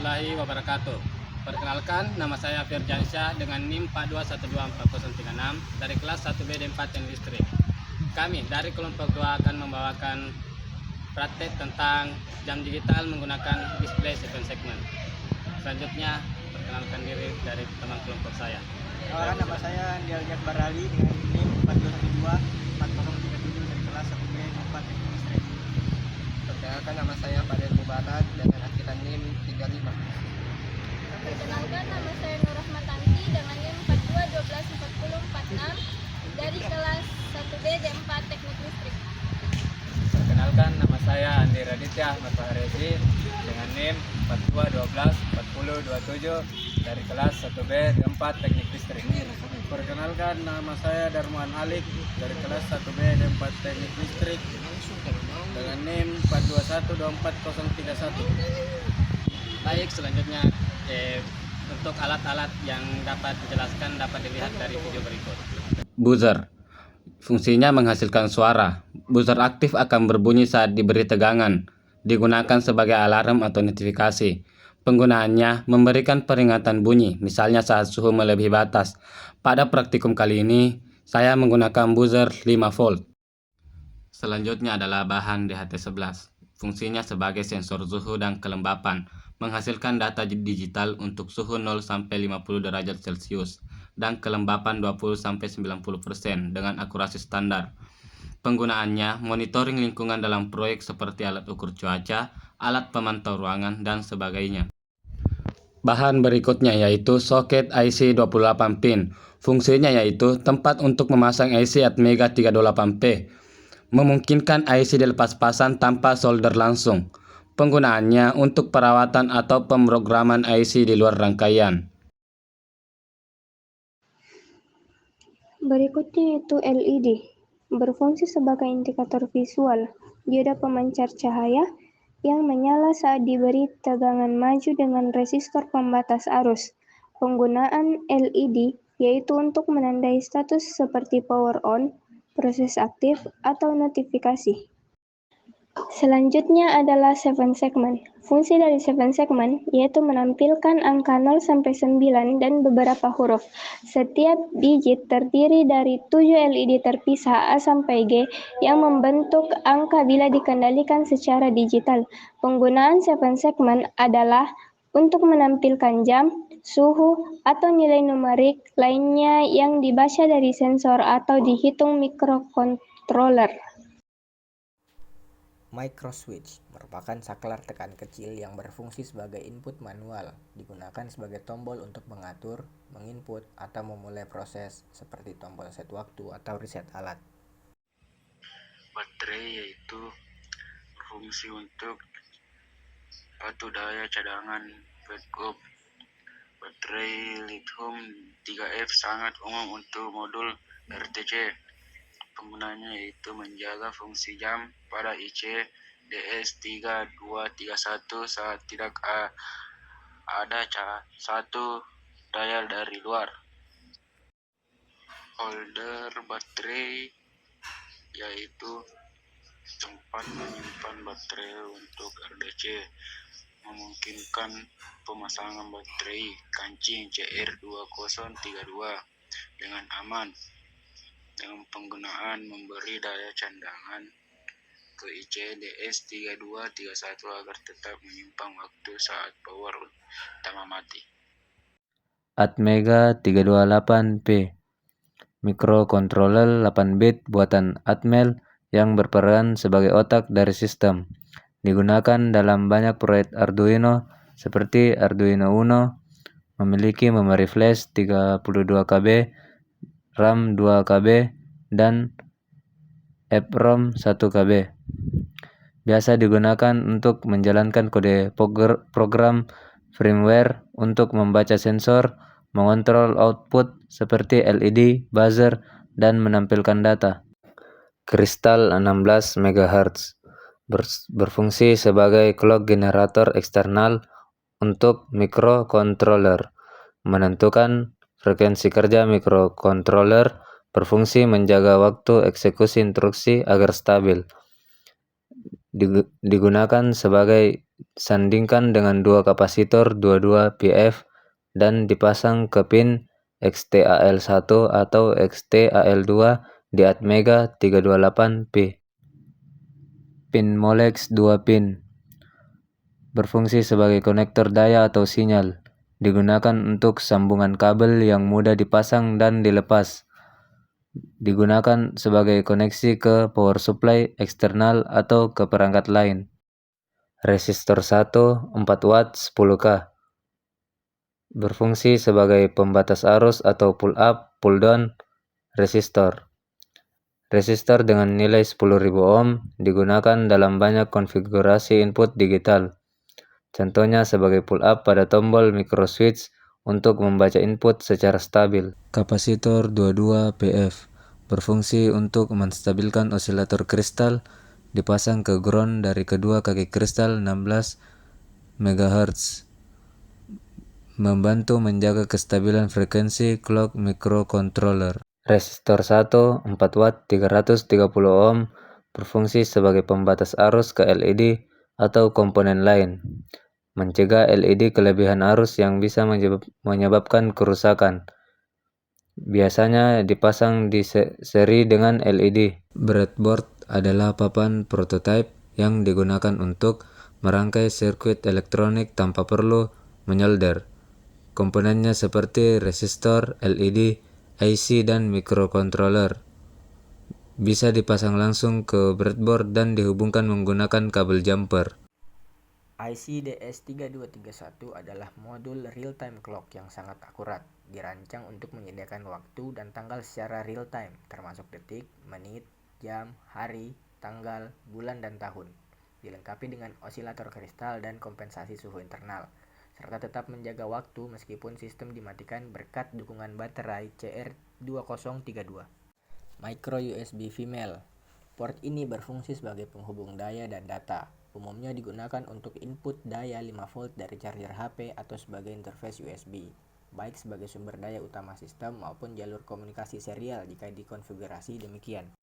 warahmatullahi wabarakatuh. Perkenalkan, nama saya Firjansyah dengan NIM 42124036 dari kelas 1B D4 Teknik Listrik. Kami dari kelompok 2 akan membawakan praktek tentang jam digital menggunakan display 7 segment. Selanjutnya, perkenalkan diri dari teman kelompok saya. Nama saya Andial Jakbarali dengan NIM 42124037 dari kelas 1B D4 Teknik Listrik. Perkenalkan, nama saya Fadel Mubarak dengan akhiran NIM 35. Perkenalkan, nama saya Nur Rahmatanti dengan NIM 42124046 dari kelas 1B D4 Teknik Listrik. Perkenalkan, nama saya Andi Raditya Ahmad Fahrezi dengan NIM 42124027 dari kelas 1B D4 Teknik Listrik. Perkenalkan, nama saya Darman Alik dari kelas 1B D4 Teknik Listrik dengan NIM 42124031. Baik, selanjutnya untuk alat-alat yang dapat dijelaskan dapat dilihat dari video berikut. Buzzer. Fungsinya menghasilkan suara. Buzzer aktif akan berbunyi saat diberi tegangan. Digunakan sebagai alarm atau notifikasi. Penggunaannya memberikan peringatan bunyi, misalnya saat suhu melebihi batas. Pada praktikum kali ini, saya menggunakan buzzer 5 volt. Selanjutnya adalah bahan DHT11. Fungsinya sebagai sensor suhu dan kelembapan, menghasilkan data digital untuk suhu 0 sampai 50 derajat Celcius dan kelembapan 20 sampai 90% dengan akurasi standar. Penggunaannya monitoring lingkungan dalam proyek seperti alat ukur cuaca, alat pemantau ruangan, dan sebagainya. Bahan berikutnya yaitu soket IC 28 pin. Fungsinya yaitu tempat untuk memasang IC Atmega 328P. Memungkinkan IC dilepas pasang tanpa solder langsung. Penggunaannya untuk perawatan atau pemrograman IC di luar rangkaian. Berikutnya yaitu LED. Berfungsi sebagai indikator visual. Dioda pemancar cahaya yang menyala saat diberi tegangan maju dengan resistor pembatas arus. Penggunaan LED yaitu untuk menandai status seperti power on, proses aktif, atau notifikasi. Selanjutnya adalah 7 segment. Fungsi dari 7 segment yaitu menampilkan angka 0 sampai 9 dan beberapa huruf. Setiap digit terdiri dari 7 LED terpisah A sampai G yang membentuk angka bila dikendalikan secara digital. Penggunaan 7 segment adalah untuk menampilkan jam, suhu, atau nilai numerik lainnya yang dibaca dari sensor atau dihitung mikrokontroler. Microswitch merupakan saklar tekan kecil yang berfungsi sebagai input manual, digunakan sebagai tombol untuk mengatur, menginput, atau memulai proses seperti tombol set waktu atau reset alat. Baterai yaitu fungsi untuk batu daya cadangan backup. Baterai lithium 3F sangat umum untuk modul RTC. Penggunanya yaitu menjaga fungsi jam pada IC DS3231 saat tidak ada satu daya dari luar. Holder baterai yaitu tempat menyimpan baterai untuk RDC, memungkinkan pemasangan baterai kancing CR2032 dengan aman dengan penggunaan memberi daya cadangan ke IC DS3231 agar tetap menyimpan waktu saat power utama mati. Atmega 328P. Mikrokontroler 8 bit buatan Atmel yang berperan sebagai otak dari sistem. Digunakan dalam banyak proyek Arduino seperti Arduino Uno, memiliki memori flash 32 KB, RAM 2 KB, dan EPROM 1 KB. Biasa digunakan untuk menjalankan kode program firmware untuk membaca sensor, mengontrol output seperti LED, buzzer, dan menampilkan data. Kristal 16 MHz berfungsi sebagai clock generator eksternal untuk mikrokontroler. Menentukan frekuensi kerja mikrokontroler, berfungsi menjaga waktu eksekusi instruksi agar stabil. digunakan sebagai sandingkan dengan dua kapasitor 22 pF dan dipasang ke pin XTAL1 atau XTAL2 di Atmega 328P. Pin Molex 2 pin berfungsi sebagai konektor daya atau sinyal, digunakan untuk sambungan kabel yang mudah dipasang dan dilepas. Digunakan sebagai koneksi ke power supply eksternal atau ke perangkat lain. Resistor 1 4 watt 10K berfungsi sebagai pembatas arus atau pull up pull down resistor. Resistor dengan nilai 10.000 ohm digunakan dalam banyak konfigurasi input digital. Contohnya sebagai pull up pada tombol micro switch untuk membaca input secara stabil. Kapasitor 22 pF berfungsi untuk menstabilkan osilator kristal, dipasang ke ground dari kedua kaki kristal 16 MHz. Membantu menjaga kestabilan frekuensi clock microcontroller. Resistor 1 4 watt 330 ohm berfungsi sebagai pembatas arus ke LED atau komponen lain, mencegah LED kelebihan arus yang bisa menyebabkan kerusakan. Biasanya dipasang di seri dengan LED. Breadboard adalah papan prototipe yang digunakan untuk merangkai sirkuit elektronik tanpa perlu menyolder. Komponennya seperti resistor, LED, IC, dan microcontroller. Bisa dipasang langsung ke breadboard dan dihubungkan menggunakan kabel jumper. IC DS3231 adalah modul real-time clock yang sangat akurat, dirancang untuk menyediakan waktu dan tanggal secara real-time, termasuk detik, menit, jam, hari, tanggal, bulan, dan tahun. Dilengkapi dengan osilator kristal dan kompensasi suhu internal, serta tetap menjaga waktu meskipun sistem dimatikan berkat dukungan baterai CR2032. Micro USB Female. Port ini berfungsi sebagai penghubung daya dan data. Umumnya digunakan untuk input daya 5 volt dari charger HP atau sebagai interface USB, baik sebagai sumber daya utama sistem maupun jalur komunikasi serial jika dikonfigurasi demikian.